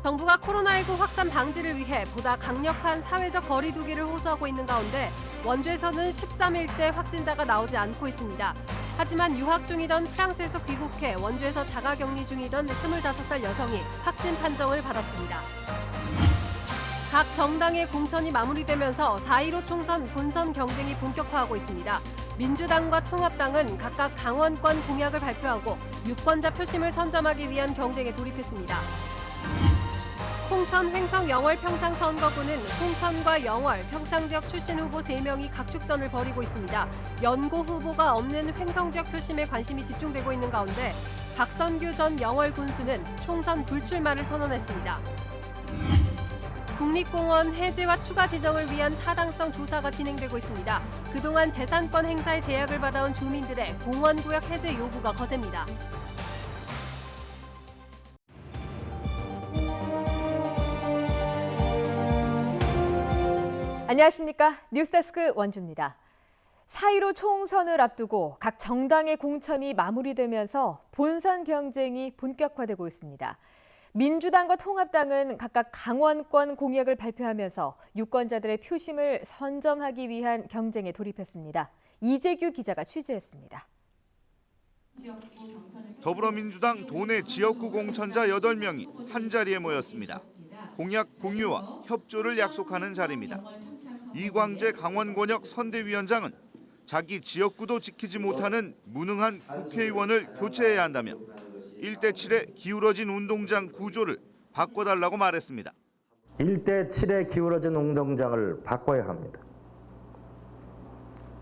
정부가 코로나19 확산 방지를 위해 보다 강력한 사회적 거리 두기를 호소하고 있는 가운데 원주에서는 13일째 확진자가 나오지 않고 있습니다. 하지만 유학 중이던 프랑스에서 귀국해 원주에서 자가격리 중이던 25살 여성이 확진 판정을 받았습니다. 각 정당의 공천이 마무리되면서 4.15 총선 본선 경쟁이 본격화하고 있습니다. 민주당과 통합당은 각각 강원권 공약을 발표하고 유권자 표심을 선점하기 위한 경쟁에 돌입했습니다. 홍천, 횡성, 영월, 평창 선거구는 홍천과 영월, 평창 지역 출신 후보 3명이 각축전을 벌이고 있습니다. 연고 후보가 없는 횡성 지역 표심에 관심이 집중되고 있는 가운데 박선규 전 영월 군수는 총선 불출마를 선언했습니다. 국립공원 해제와 추가 지정을 위한 타당성 조사가 진행되고 있습니다. 그동안 재산권 행사에 제약을 받아온 주민들의 공원구역 해제 요구가 거셉니다. 안녕하십니까. 뉴스데스크 원주입니다. 4.15 총선을 앞두고 각 정당의 공천이 마무리되면서 본선 경쟁이 본격화되고 있습니다. 민주당과 통합당은 각각 강원권 공약을 발표하면서 유권자들의 표심을 선점하기 위한 경쟁에 돌입했습니다. 이재규 기자가 취재했습니다. 더불어민주당 도내 지역구 공천자 8명이 한자리에 모였습니다. 공약 공유와 협조를 약속하는 자리입니다. 이광재 강원권역 선대위원장은 자기 지역구도 지키지 못하는 무능한 국회의원을 교체해야 한다며 1대7의 기울어진 운동장 구조를 바꿔달라고 말했습니다. 1대7의 기울어진 운동장을 바꿔야 합니다.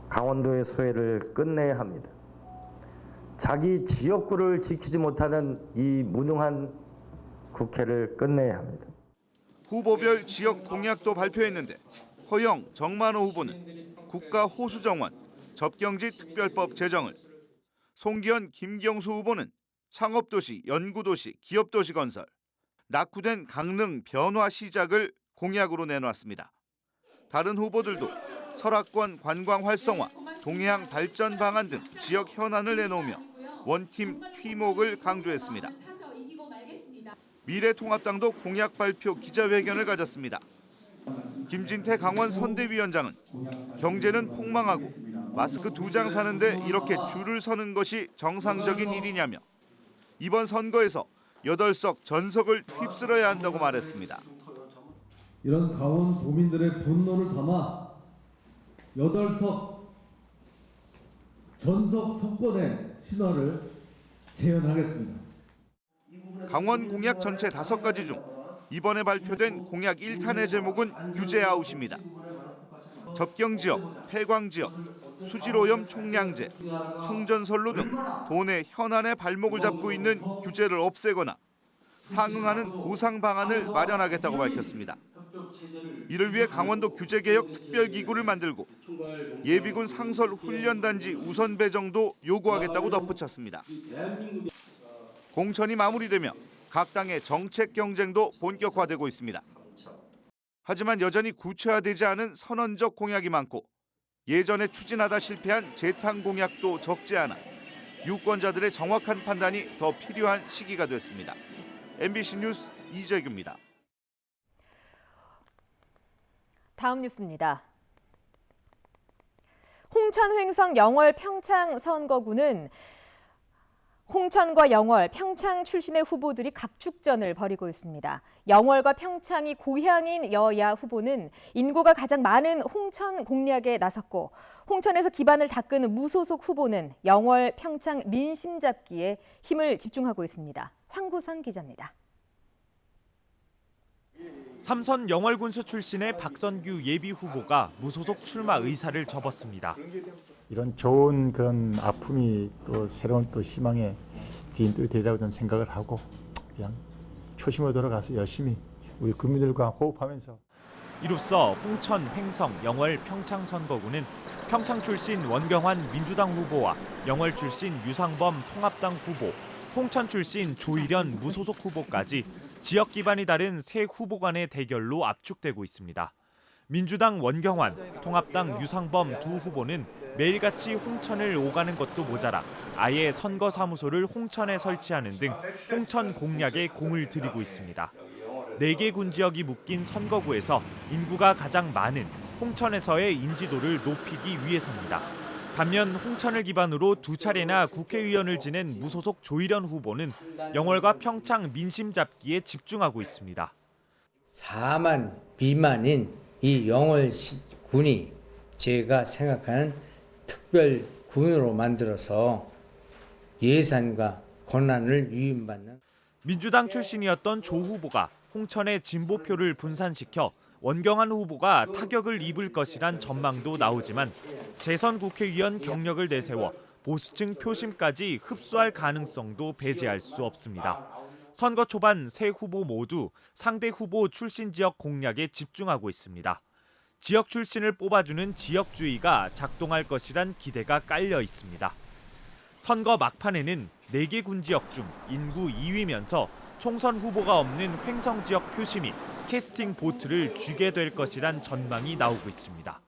강원도의 수혜를 끝내야 합니다. 자기 지역구를 지키지 못하는 이 무능한 국회를 끝내야 합니다. 후보별 지역 공약도 발표했는데 허영, 정만호 후보는 국가 호수정원, 접경지 특별법 제정을, 송기현, 김경수 후보는 창업도시, 연구도시, 기업도시 건설, 낙후된 강릉 변화 시작을 공약으로 내놓았습니다. 다른 후보들도 설악권 관광 활성화, 동해안 발전 방안 등 지역 현안을 내놓으며 원팀 팀웍을 강조했습니다. 미래통합당도 공약 발표 기자회견을 가졌습니다. 김진태 강원 선대위원장은 경제는 폭망하고 마스크 2장 사는데 이렇게 줄을 서는 것이 정상적인 일이냐며 이번 선거에서 8석 전석을 휩쓸어야 한다고 말했습니다. 이런 강원 도민들의 분노를 담아 8석 전석 석권의 신화를 재현하겠습니다. 강원 공약 전체 5가지 중 이번에 발표된 공약 1탄의 제목은 규제 아웃입니다. 접경지역, 폐광지역, 수질오염 총량제, 송전선로 등 도내 현안의 발목을 잡고 있는 규제를 없애거나 상응하는 보상 방안을 마련하겠다고 밝혔습니다. 이를 위해 강원도 규제개혁 특별기구를 만들고 예비군 상설 훈련단지 우선 배정도 요구하겠다고 덧붙였습니다. 공천이 마무리되며 각 당의 정책 경쟁도 본격화되고 있습니다. 하지만 여전히 구체화되지 않은 선언적 공약이 많고 예전에 추진하다 실패한 재탕 공약도 적지 않아 유권자들의 정확한 판단이 더 필요한 시기가 됐습니다. MBC 뉴스 이재규입니다. 다음 뉴스입니다. 홍천, 횡성, 영월, 평창 선거구는 홍천과 영월, 평창 출신의 후보들이 각축전을 벌이고 있습니다. 영월과 평창이 고향인 여야 후보는 인구가 가장 많은 홍천 공략에 나섰고 홍천에서 기반을 닦은 무소속 후보는 영월, 평창 민심 잡기에 힘을 집중하고 있습니다. 황구선 기자입니다. 삼선 영월군수 출신의 박선규 예비 후보가 무소속 출마 의사를 접었습니다. 이런 좋은 그런 아픔이 또 새로운 또 희망의 기인돌이 되리라고 저는 생각을 하고 그냥 초심으로 돌아가서 열심히 우리 국민들과 호흡하면서. 이로써 홍천, 횡성, 영월, 평창 선거구는 평창 출신 원경환 민주당 후보와 영월 출신 유상범 통합당 후보, 홍천 출신 조일현 무소속 후보까지 지역 기반이 다른 세 후보 간의 대결로 압축되고 있습니다. 민주당 원경환, 통합당 유상범 두 후보는 매일같이 홍천을 오가는 것도 모자라 아예 선거사무소를 홍천에 설치하는 등 홍천 공략에 공을 들이고 있습니다. 4개 군지역이 묶인 선거구에서 인구가 가장 많은 홍천에서의 인지도를 높이기 위해서입니다. 반면 홍천을 기반으로 2차례나 국회의원을 지낸 무소속 조일현 후보는 영월과 평창 민심 잡기에 집중하고 있습니다. 4만 미만인 이 영월군이 제가 생각하는 특별군으로 만들어서 예산과 권한을 위임받는 민주당 출신이었던 조 후보가 홍천의 진보표를 분산시켜 원경한 후보가 타격을 입을 것이란 전망도 나오지만 재선 국회의원 경력을 내세워 보수층 표심까지 흡수할 가능성도 배제할 수 없습니다. 선거 초반 세 후보 모두 상대 후보 출신 지역 공략에 집중하고 있습니다. 지역 출신을 뽑아주는 지역주의가 작동할 것이란 기대가 깔려 있습니다. 선거 막판에는 4개 군지역 중 인구 2위면서 총선 후보가 없는 횡성 지역 표심이 캐스팅 보트를 쥐게 될 것이란 전망이 나오고 있습니다.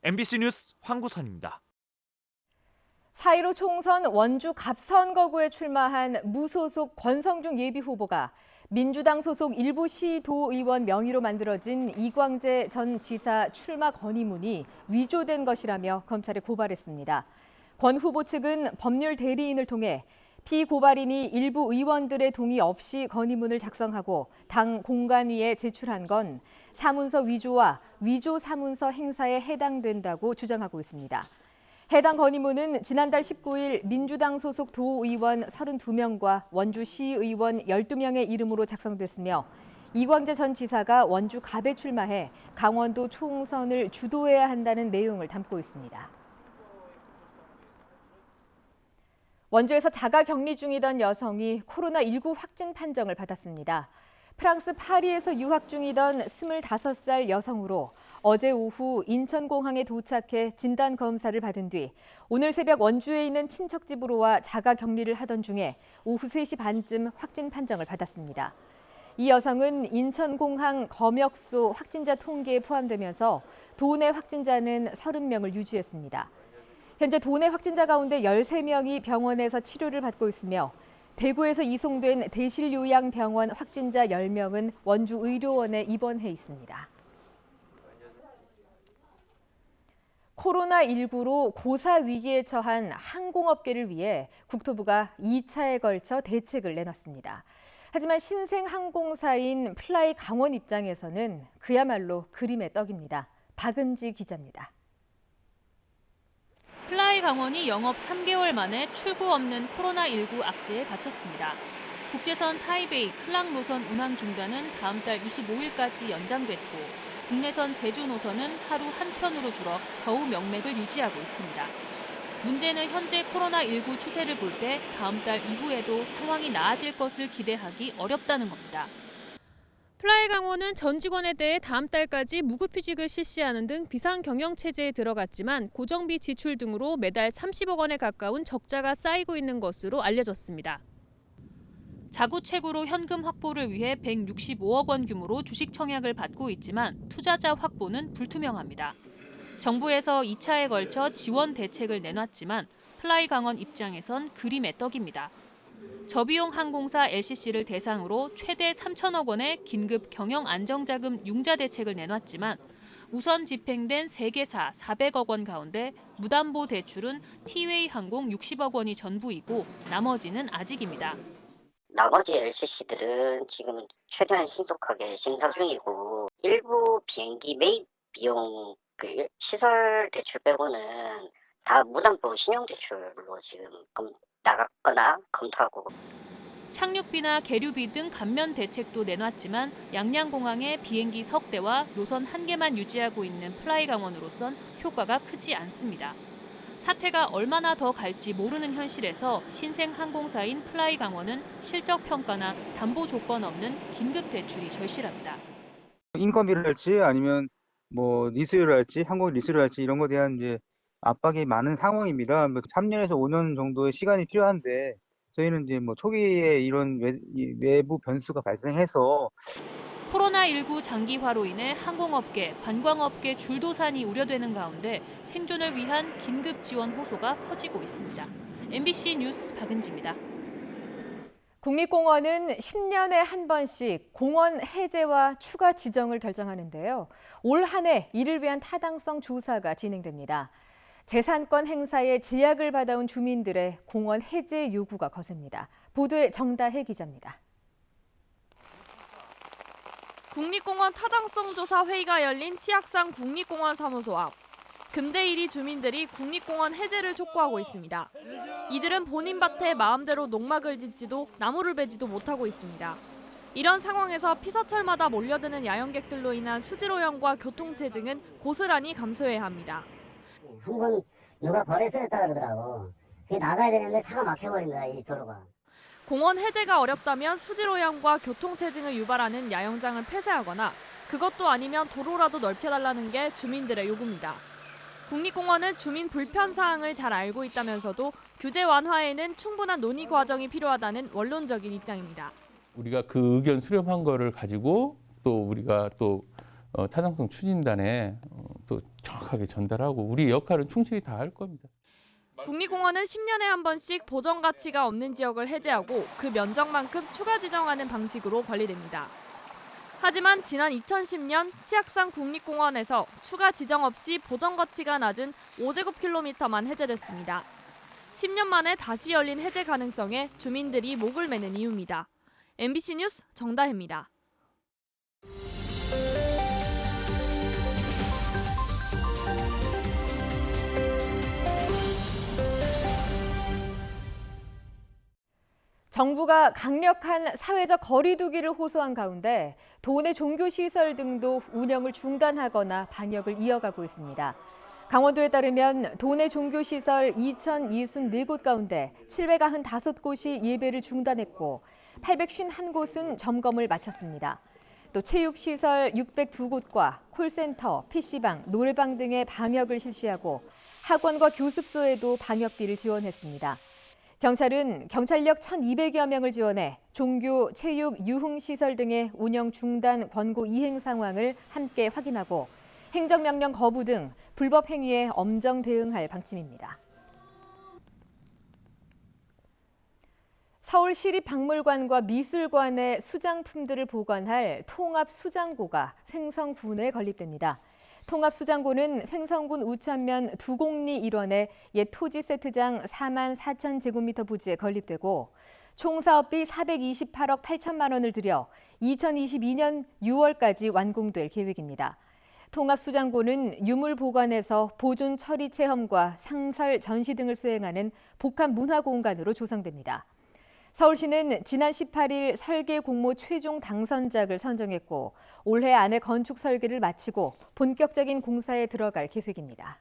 MBC 뉴스 황구선입니다. 4.15 총선 원주 갑선거구에 출마한 무소속 권성중 예비후보가 민주당 소속 일부 시도의원 명의로 만들어진 이광재 전 지사 출마 건의문이 위조된 것이라며 검찰에 고발했습니다. 권 후보 측은 법률 대리인을 통해 피고발인이 일부 의원들의 동의 없이 건의문을 작성하고 당 공관위에 제출한 건 사문서 위조와 위조 사문서 행사에 해당된다고 주장하고 있습니다. 해당 건의문은 지난달 19일 민주당 소속 도의원 32명과 원주시의원 12명의 이름으로 작성됐으며 이광재 전 지사가 원주 갑에 출마해 강원도 총선을 주도해야 한다는 내용을 담고 있습니다. 원주에서 자가 격리 중이던 여성이 코로나19 확진 판정을 받았습니다. 프랑스 파리에서 유학 중이던 25살 여성으로 어제 오후 인천공항에 도착해 진단검사를 받은 뒤 오늘 새벽 원주에 있는 친척 집으로 와 자가 격리를 하던 중에 오후 3시 반쯤 확진 판정을 받았습니다. 이 여성은 인천공항 검역소 확진자 통계에 포함되면서 도내 확진자는 30명을 유지했습니다. 현재 도내 확진자 가운데 13명이 병원에서 치료를 받고 있으며 대구에서 이송된 대실요양병원 확진자 10명은 원주의료원에 입원해 있습니다. 코로나19로 고사 위기에 처한 항공업계를 위해 국토부가 2차에 걸쳐 대책을 내놨습니다. 하지만 신생항공사인 플라이 강원 입장에서는 그야말로 그림의 떡입니다. 박은지 기자입니다. 플라이 강원이 영업 3개월 만에 출구 없는 코로나19 악재에 갇혔습니다. 국제선 타이베이 클랑 노선 운항 중단은 다음 달 25일까지 연장됐고 국내선 제주 노선은 하루 한 편으로 줄어 겨우 명맥을 유지하고 있습니다. 문제는 현재 코로나19 추세를 볼 때 다음 달 이후에도 상황이 나아질 것을 기대하기 어렵다는 겁니다. 플라이 강원은 전 직원에 대해 다음 달까지 무급휴직을 실시하는 등 비상경영체제에 들어갔지만 고정비 지출 등으로 매달 30억 원에 가까운 적자가 쌓이고 있는 것으로 알려졌습니다. 자구책으로 현금 확보를 위해 165억 원 규모로 주식 청약을 받고 있지만 투자자 확보는 불투명합니다. 정부에서 2차에 걸쳐 지원 대책을 내놨지만 플라이 강원 입장에선 그림의 떡입니다. 저비용 항공사 LCC를 대상으로 최대 3천억 원의 긴급 경영 안정자금 융자 대책을 내놨지만 우선 집행된 3개사 400억 원 가운데 무담보 대출은 티웨이 항공 60억 원이 전부이고 나머지는 아직입니다. 나머지 LCC들은 지금 최대한 신속하게 심사 중이고 일부 비행기 매입 비용 시설 대출 빼고는 다 무담보 신용대출로 지금 나갔거나 검토하고. 착륙비나 계류비 등 감면 대책도 내놨지만 양양공항에 비행기 석 대와 노선 한 개만 유지하고 있는 플라이 강원으로선 효과가 크지 않습니다. 사태가 얼마나 더 갈지 모르는 현실에서 신생항공사인 플라이 강원은 실적 평가나 담보 조건 없는 긴급 대출이 절실합니다. 인건비를 할지 아니면 리스료를 할지 항공 리스료를 할지 이런 것에 대한 이제 압박이 많은 상황입니다. 3년에서 5년 정도의 시간이 필요한데 저희는 이제 초기에 이런 외부 변수가 발생해서 코로나19 장기화로 인해 항공업계, 관광업계 줄도산이 우려되는 가운데 생존을 위한 긴급 지원 호소가 커지고 있습니다. MBC 뉴스 박은지입니다. 국립공원은 10년에 한 번씩 공원 해제와 추가 지정을 결정하는데요. 올 한 해 이를 위한 타당성 조사가 진행됩니다. 재산권 행사에 제약을 받아온 주민들의 공원 해제 요구가 거셉니다. 보도에 정다혜 기자입니다. 국립공원 타당성 조사 회의가 열린 치악산 국립공원 사무소 앞. 금대일이 주민들이 국립공원 해제를 촉구하고 있습니다. 이들은 본인 밭에 마음대로 농막을 짓지도 나무를 베지도 못하고 있습니다. 이런 상황에서 피서철마다 몰려드는 야영객들로 인한 수질오염과 교통체증은 고스란히 감소해야 합니다. 한번 누가 거래소 했다 그러더라고. 그게 나가야 되는데 차가 막혀버린 거야, 이 도로가. 공원 해제가 어렵다면 수질오염과 교통체증을 유발하는 야영장을 폐쇄하거나 그것도 아니면 도로라도 넓혀달라는 게 주민들의 요구입니다. 국립공원은 주민 불편 사항을 잘 알고 있다면서도 규제 완화에는 충분한 논의 과정이 필요하다는 원론적인 입장입니다. 우리가 그 의견 수렴한 거를 가지고 또 우리가 또 타당성 추진단에 또 정확하게 전달하고 우리 역할은 충실히 다 할 겁니다. 국립공원은 10년에 한 번씩 보전 가치가 없는 지역을 해제하고 그 면적만큼 추가 지정하는 방식으로 관리됩니다. 하지만 지난 2010년 치악산 국립공원에서 추가 지정 없이 보전 가치가 낮은 5제곱킬로미터만 해제됐습니다. 10년 만에 다시 열린 해제 가능성에 주민들이 목을 매는 이유입니다. MBC 뉴스 정다혜입니다. 정부가 강력한 사회적 거리 두기를 호소한 가운데 도내 종교시설 등도 운영을 중단하거나 방역을 이어가고 있습니다. 강원도에 따르면 도내 종교시설 2,064곳 가운데 795곳이 예배를 중단했고 851곳은 점검을 마쳤습니다. 또 체육시설 602곳과 콜센터, PC방, 노래방 등의 방역을 실시하고 학원과 교습소에도 방역비를 지원했습니다. 경찰은 경찰력 1,200여 명을 지원해 종교, 체육, 유흥시설 등의 운영 중단 권고 이행 상황을 함께 확인하고 행정명령 거부 등 불법 행위에 엄정 대응할 방침입니다. 서울시립박물관과 미술관의 수장품들을 보관할 통합수장고가 횡성군에 건립됩니다. 통합수장고는 횡성군 우천면 두곡리 일원의 옛 토지 세트장 44,000제곱미터 부지에 건립되고 총 사업비 428억 8천만 원을 들여 2022년 6월까지 완공될 계획입니다. 통합수장고는 유물 보관에서 보존 처리 체험과 상설 전시 등을 수행하는 복합 문화 공간으로 조성됩니다. 서울시는 지난 18일 설계 공모 최종 당선작을 선정했고 올해 안에 건축 설계를 마치고 본격적인 공사에 들어갈 계획입니다.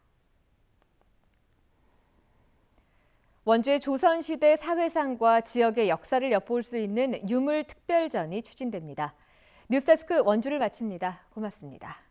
원주의 조선시대 사회상과 지역의 역사를 엿볼 수 있는 유물 특별전이 추진됩니다. 뉴스데스크 원주를 마칩니다. 고맙습니다.